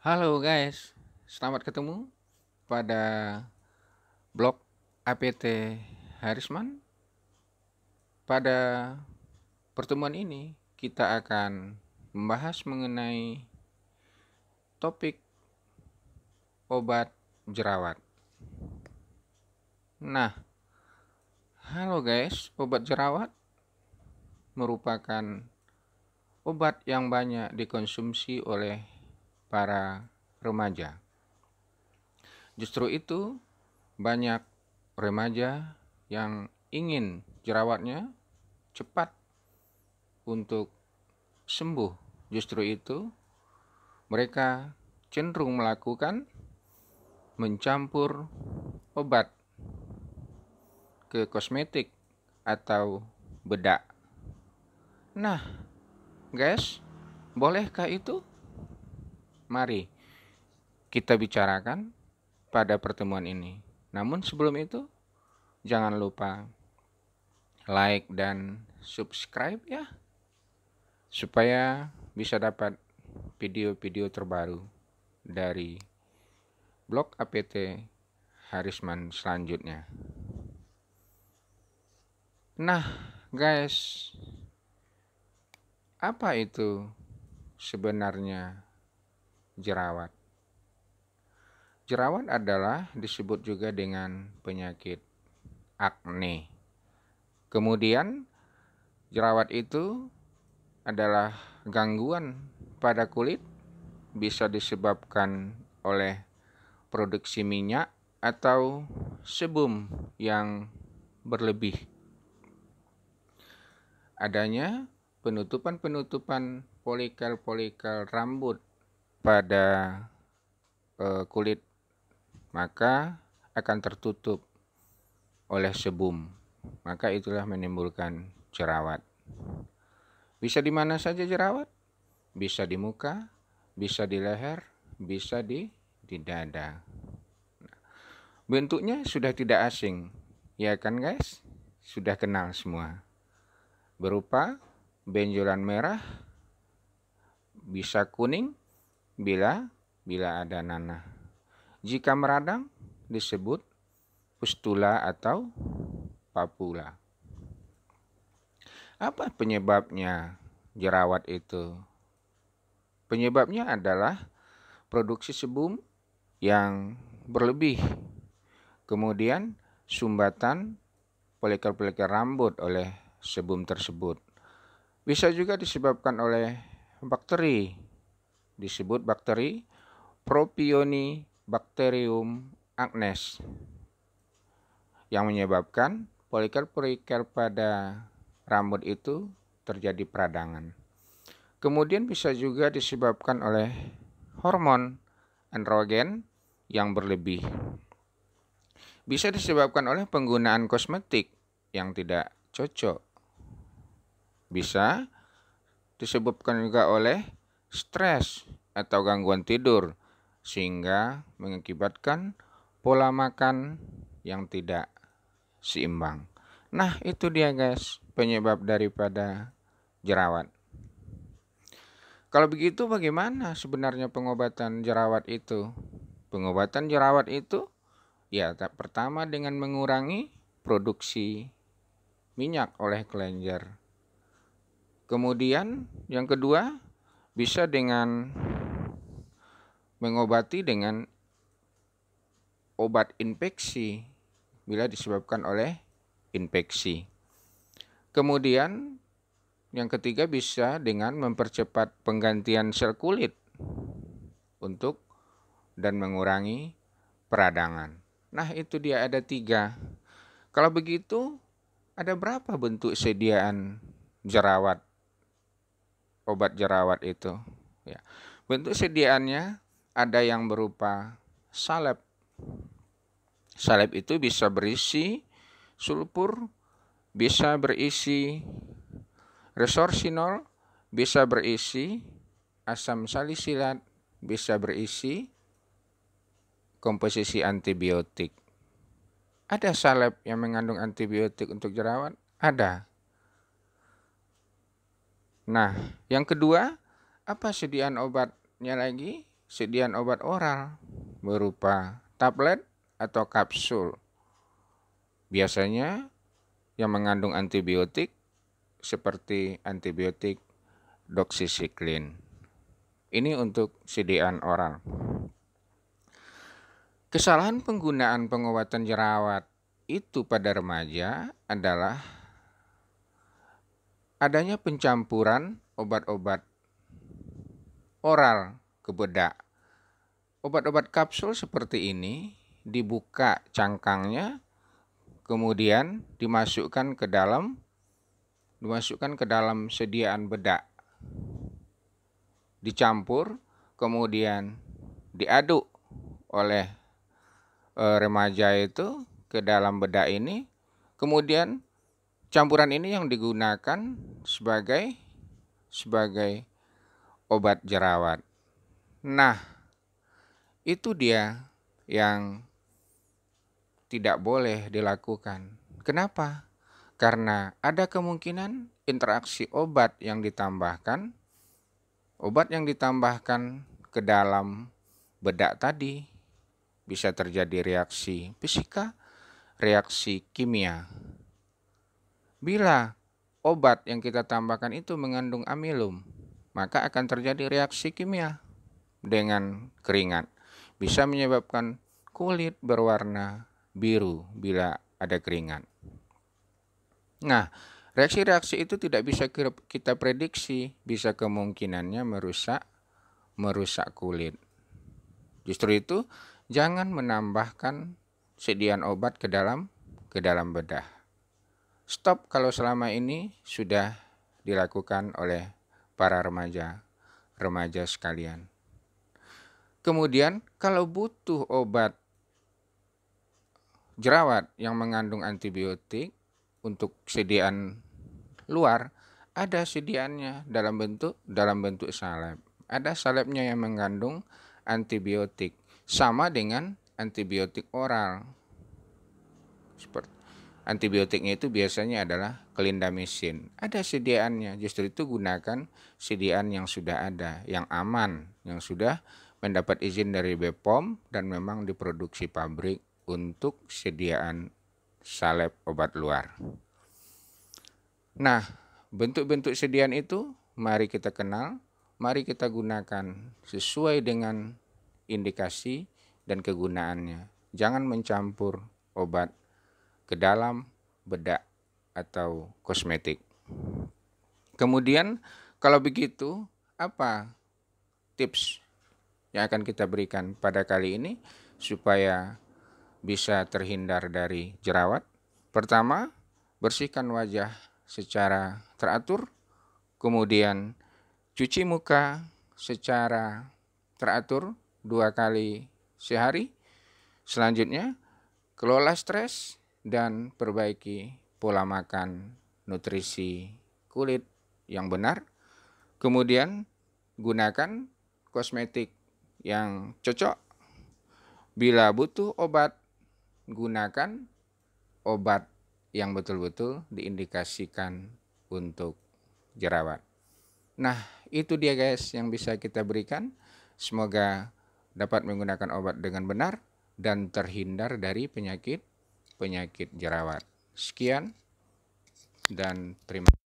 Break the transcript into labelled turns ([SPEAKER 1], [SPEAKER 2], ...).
[SPEAKER 1] Halo guys, selamat ketemu pada blog APT Harisman. Pada pertemuan ini kita akan membahas mengenai topik obat jerawat. Nah, halo guys, obat jerawat merupakan obat yang banyak dikonsumsi oleh para remaja. Justru itu, banyak remaja yang ingin jerawatnya cepat untuk sembuh. Justru itu, mereka cenderung melakukan mencampur obat ke kosmetik atau bedak. Nah, guys, bolehkah itu? Mari kita bicarakan pada pertemuan ini. Namun sebelum itu, jangan lupa like dan subscribe ya, supaya bisa dapat video-video terbaru dari blog APT Harisman selanjutnya. Nah, guys, apa itu sebenarnya jerawat? Jerawat adalah disebut juga dengan penyakit akne. Kemudian, jerawat itu adalah gangguan pada kulit, bisa disebabkan oleh produksi minyak atau sebum yang berlebih. Adanya penutupan-penutupan folikel-folikel rambut pada kulit, maka akan tertutup oleh sebum. Maka itulah menimbulkan jerawat. Bisa di mana saja jerawat? Bisa di muka, bisa di leher, bisa di dada. Bentuknya sudah tidak asing, ya kan guys? Sudah kenal semua. Berupa benjolan merah, bisa kuning bila ada nanah. Jika meradang disebut pustula atau papula. Apa penyebabnya jerawat itu? Penyebabnya adalah produksi sebum yang berlebih. Kemudian sumbatan folikel-folikel rambut oleh sebum tersebut. Bisa juga disebabkan oleh bakteri. Disebut bakteri Propionibacterium acnes yang menyebabkan folikel-folikel pada rambut itu terjadi peradangan. Kemudian bisa juga disebabkan oleh hormon androgen yang berlebih. Bisa disebabkan oleh penggunaan kosmetik yang tidak cocok. Bisa disebabkan juga oleh stres atau gangguan tidur, sehingga mengakibatkan pola makan yang tidak seimbang. Nah, itu dia guys, penyebab daripada jerawat. Kalau begitu bagaimana sebenarnya pengobatan jerawat itu? Pengobatan jerawat itu ya pertama dengan mengurangi produksi minyak oleh kelenjar. Kemudian yang kedua bisa dengan mengobati dengan obat infeksi bila disebabkan oleh infeksi. Kemudian yang ketiga bisa dengan mempercepat penggantian sel kulit untuk dan mengurangi peradangan. Nah, itu dia ada 3. Kalau begitu, ada berapa bentuk sediaan jerawat, obat jerawat itu? Ya. Bentuk sediaannya ada yang berupa salep. Salep itu bisa berisi sulfur, bisa berisi resorsinol, bisa berisi asam salisilat, bisa berisi komposisi antibiotik. Ada salep yang mengandung antibiotik untuk jerawat? Ada. Nah, yang kedua, apa sediaan obatnya lagi? sediaan obat oral berupa tablet atau kapsul. Biasanya yang mengandung antibiotik seperti antibiotik doxycycline. Ini untuk sediaan oral. Kesalahan penggunaan pengobatan jerawat itu pada remaja adalah adanya pencampuran obat-obat oral ke bedak. Obat-obat kapsul seperti ini dibuka cangkangnya, kemudian dimasukkan ke dalam sediaan bedak. Dicampur, kemudian diaduk oleh remaja itu ke dalam bedak ini. Kemudian campuran ini yang digunakan sebagai obat jerawat. Nah, itu dia yang tidak boleh dilakukan. Kenapa? Karena ada kemungkinan interaksi obat yang ditambahkan ke dalam bedak tadi bisa terjadi reaksi fisika, reaksi kimia. Bila obat yang kita tambahkan itu mengandung amilum, maka akan terjadi reaksi kimia dengan keringat. Bisa menyebabkan kulit berwarna biru bila ada keringat. Nah, reaksi-reaksi itu tidak bisa kita prediksi, bisa kemungkinannya merusak kulit. Justru itu, jangan menambahkan sediaan obat ke dalam bedah. Stop kalau selama ini sudah dilakukan oleh para remaja sekalian. Kemudian, kalau butuh obat jerawat yang mengandung antibiotik untuk sediaan luar, ada sediaannya dalam bentuk salep. Ada salepnya yang mengandung antibiotik, sama dengan antibiotik oral. Antibiotiknya itu biasanya adalah clindamycin. Ada sediaannya, justru itu gunakan sediaan yang sudah ada, yang aman, yang sudah mendapat izin dari BPOM dan memang diproduksi pabrik untuk sediaan salep obat luar. Nah, bentuk-bentuk sediaan itu mari kita kenal, mari kita gunakan sesuai dengan indikasi dan kegunaannya. Jangan mencampur obat ke dalam bedak atau kosmetik. Kemudian, kalau begitu, apa tips yang akan kita berikan pada kali ini supaya bisa terhindar dari jerawat? Pertama, bersihkan wajah secara teratur, kemudian cuci muka secara teratur 2 kali sehari. Selanjutnya, kelola stres dan perbaiki pola makan, nutrisi kulit yang benar. Kemudian, gunakan kosmetik yang cocok. Bila butuh obat, gunakan obat yang betul-betul diindikasikan untuk jerawat. Nah, itu dia guys yang bisa kita berikan. Semoga dapat menggunakan obat dengan benar dan terhindar dari penyakit jerawat. Sekian dan terima kasih.